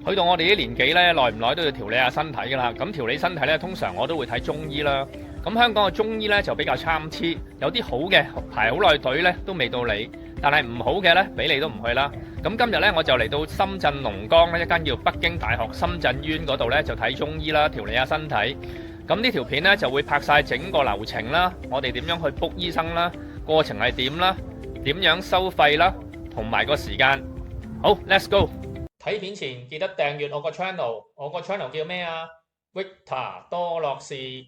去到我哋啲年紀咧，耐唔耐都要調理下身體㗎啦。咁調理身體咧，通常我都會睇中醫啦。咁香港嘅中醫咧就比較參差，有啲好嘅排好耐隊咧都未到你，但係唔好嘅咧俾你都唔去啦。咁今日咧我就嚟到深圳龍崗咧一間叫北京大學深圳醫院嗰度咧就睇中醫啦，調理下身體。咁呢條片咧就會拍晒整個流程啦，我哋點樣去 book 醫生啦，過程係點啦，點樣收費啦，同埋個時間。好 ，Let's go！ 睇片前記得訂閱我個 channel， 我個 channel 叫咩啊 ？Victor 多樂士。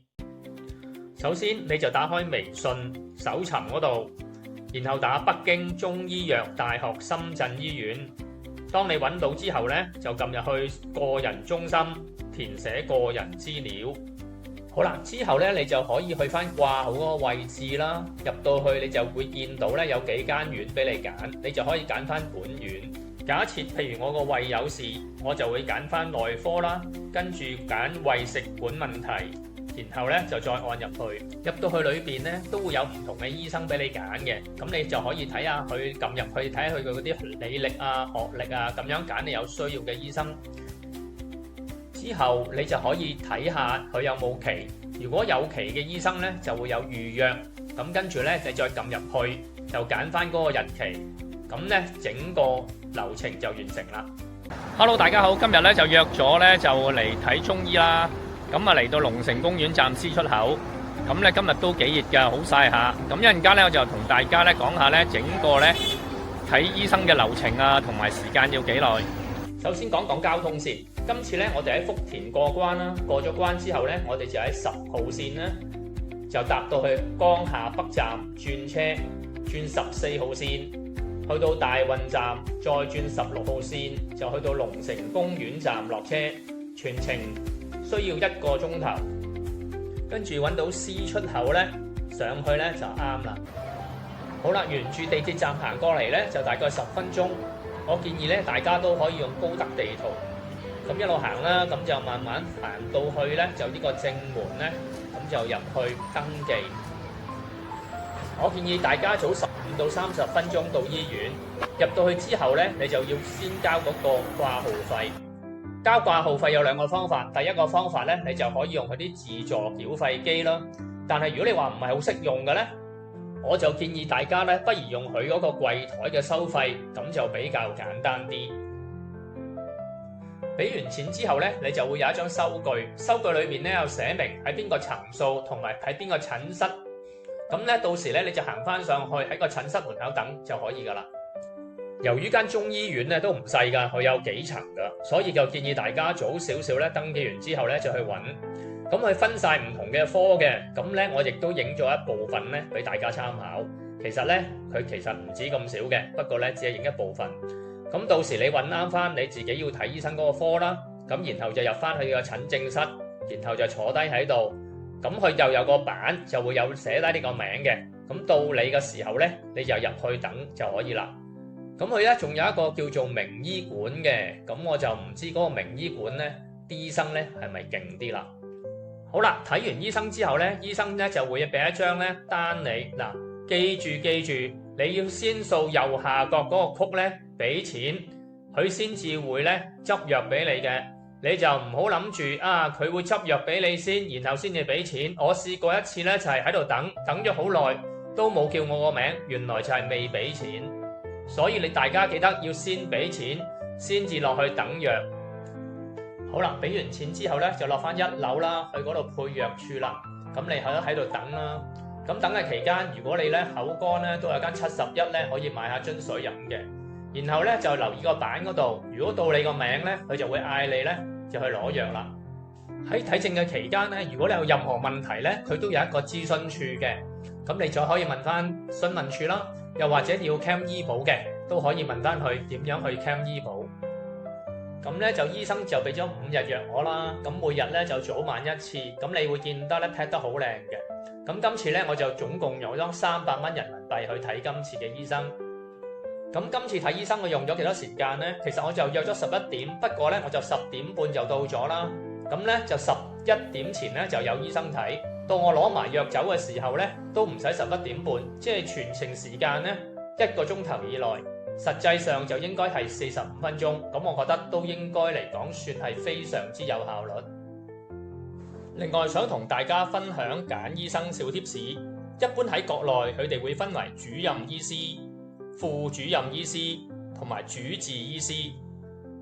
首先你就打開微信搜尋嗰度，然後打北京中醫藥大學深圳醫院。當你揾到之後呢，就撳入去個人中心，填寫個人資料。好啦，之後呢，你就可以去翻掛號嗰個位置啦。入到去你就會見到呢有幾間院俾你揀，你就可以揀翻本院。假設譬如我個胃有事，我就會揀翻內科啦，跟住揀胃食管問題。然後咧就再按入去，入到去裏邊咧都會有唔同嘅醫生俾你揀嘅，咁你就可以睇下佢撳入去睇下佢嗰啲履歷啊、學歷啊，咁樣揀你有需要嘅醫生。之後你就可以睇下佢有冇期，如果有期嘅醫生咧就會有預約，咁跟住咧你再撳入去就揀翻嗰個日期，咁咧整個流程就完成啦。Hello， 大家好，今日咧就約咗咧就嚟睇中醫啦。咁啊嚟到龍城公園站 C 出口，咁咧今日都幾熱㗎，好曬下。咁一陣間咧我就同大家咧講下咧整個咧睇醫生嘅流程啊，同埋時間要幾耐。首先講講交通先。今次咧我哋喺福田過關啦，過咗關之後咧，我哋就喺10號線咧就搭到去江夏北站轉車，轉14號線，去到大運站，再轉16號線，就去到龍城公園站落車，全程需要1個鐘頭，跟住揾到 C 出口呢，上去呢就啱啦。好啦，沿住地鐵站行過嚟呢，就大概10分鐘。我建議呢，大家都可以用高德地圖，咁一路行啦，咁就慢慢行到去呢，就呢個正門呢，咁就入去登記。我建議大家早15到30分鐘到醫院，入到去之後呢，你就要先交嗰個掛號費。交掛號費有2個方法，第一個方法咧，你就可以用佢啲自助繳費機啦。但係如果你話唔係好識用嘅咧，我就建議大家咧，不如用佢嗰個櫃台嘅收費，咁就比較簡單啲。俾完錢之後咧，你就會有一張收據，收據裏面咧有寫明喺邊個層數同埋喺邊個診室。咁咧到時咧你就行翻上去喺個診室門口等就可以噶啦。由於間中醫院咧都唔細㗎，佢有幾層㗎，所以就建議大家早少少咧登記完之後咧就去揾。咁佢分晒唔同嘅科嘅，咁咧我亦都影咗一部分咧俾大家參考。其實咧佢其實唔止咁少嘅，不過咧只係影一部分。咁到時你揾啱翻你自己要睇醫生嗰個科啦，咁然後就入翻去個診症室，然後就坐低喺度。咁佢就有個板就會有寫低呢個名嘅。咁到你嘅時候咧，你就入去等就可以啦。咁佢咧仲有一個叫做名醫館嘅，咁我就唔知嗰個名醫館咧啲醫生咧係咪勁啲啦。好啦，睇完醫生之後咧，醫生咧就會俾一張咧單你嗱，記住，你要先掃右下角嗰個曲咧俾錢，佢先至會咧執藥俾你嘅。你就唔好諗住啊，佢會執藥俾你先，然後先至俾錢。我試過一次咧，就係喺度等咗好耐都冇叫我個名，原來就係未俾錢。所以你大家記得要先俾錢，先至落去等藥。好啦，俾完錢之後咧，就落翻1樓啦，去嗰度配藥處啦。咁你喺度等啦。咁等嘅期間，如果你咧口乾咧，都有間71咧可以買下樽水飲嘅。然後咧就留意個板嗰度，如果到你個名咧，佢就會嗌你咧就去攞藥啦。喺睇症嘅期間咧，如果你有任何問題咧，佢都有一個諮詢處嘅。咁你就可以問翻詢問處啦。又或者要 cam 醫保嘅，都可以問翻佢點樣去 cam 醫保。咁咧就醫生就俾咗5日藥我啦。咁每日咧就早晚1次。咁你會見得咧 pack 得好靚嘅。咁今次咧我就總共用咗300蚊人民幣去睇今次嘅醫生。咁今次睇醫生我用咗幾多時間呢？其實我就約咗11點，不過咧我就10點半就到咗啦。咁咧就11點前咧就有醫生睇。到我攞埋藥走嘅時候咧，都唔使11點半，即係全程時間咧1個鐘頭以內。實際上就應該係45分鐘，咁我覺得都應該嚟講算係非常之有效率。另外想同大家分享揀醫生小貼士，一般喺國內佢哋會分為主任醫師、副主任醫師同埋主治醫師。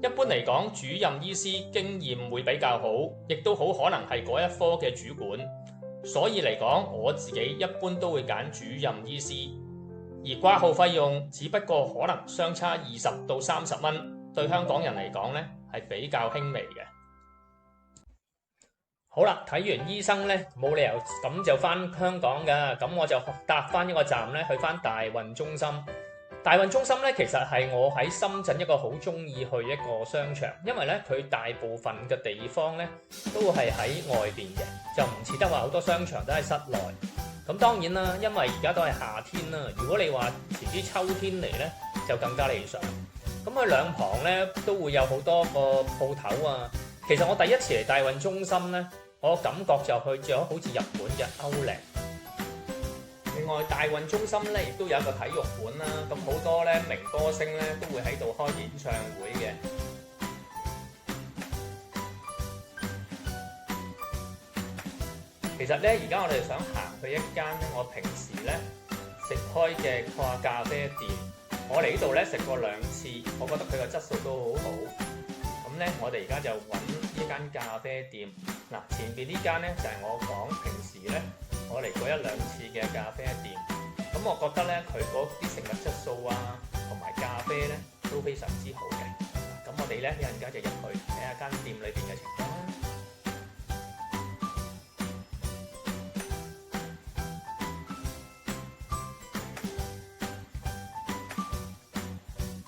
一般嚟講，主任醫師經驗會比較好，亦都好可能係嗰一科嘅主管。所以嚟講，我自己一般都會揀主任醫師。而掛號費用只不過可能相差20到30蚊，對香港人嚟講呢係比較輕微嘅。好啦，睇完醫生呢，冇理由咁就返香港㗎，咁我就搭返一個站呢，去返大運中心。大運中心咧，其實係我喺深圳一個好中意去一個商場，因為咧佢大部分嘅地方咧都係喺外邊嘅，就唔似得話好多商場都喺室內。咁當然啦，因為而家都係夏天啦，如果你話遲啲秋天嚟咧，就更加理想。咁佢兩旁咧都會有好多個鋪頭啊。其實我第一次嚟大運中心咧，我感覺就去咗好似日本嘅Outlet。另外，大運中心咧亦都有一個體育館啦，咁好多咧名歌星咧都會喺度開演唱會嘅。其實咧，而家我哋想行去一間咧，我平時咧食開嘅跨咖啡店，我嚟呢度咧食過2次，我覺得佢個質素都好好。咁咧，我哋而家就揾呢間咖啡店。嗱，前邊呢間咧就係我講平時咧我嚟過1-2次嘅咖啡店，咁我覺得咧佢嗰啲食物質素啊，同埋咖啡咧都非常之好嘅。咁我哋咧一陣間就入去睇下間店裏邊嘅情況啦。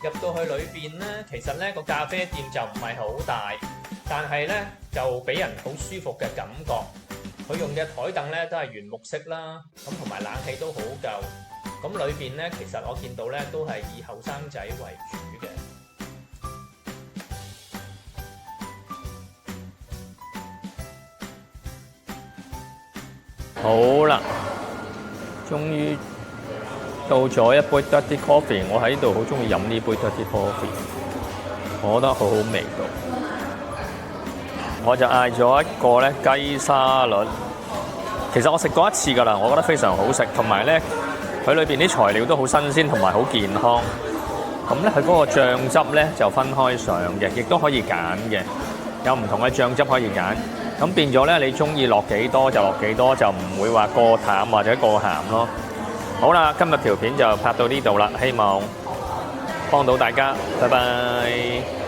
入到去裏邊咧，其實咧個咖啡店就唔係好大，但係咧就俾人好舒服嘅感覺。佢用嘅台凳咧都係原木色啦，咁同埋冷氣都好夠。咁裏邊咧，其實我見到咧都係以後生仔為主嘅。好啦，終於到咗一杯 Dirty Coffee， 我喺度好中意飲呢杯 Dirty Coffee， 我覺得好好味道。我就嗌咗一個咧雞沙律，其實我食過1次㗎啦，我覺得非常好食，同埋咧佢裏邊啲材料都好新鮮同埋好健康。咁咧佢嗰個醬汁咧就分開上嘅，亦都可以揀嘅，有唔同嘅醬汁可以揀。咁變咗咧，你中意落幾多就落幾多，就唔會話過淡或者過鹹咯。好啦，今日條片就拍到呢度啦，希望幫到大家，拜拜。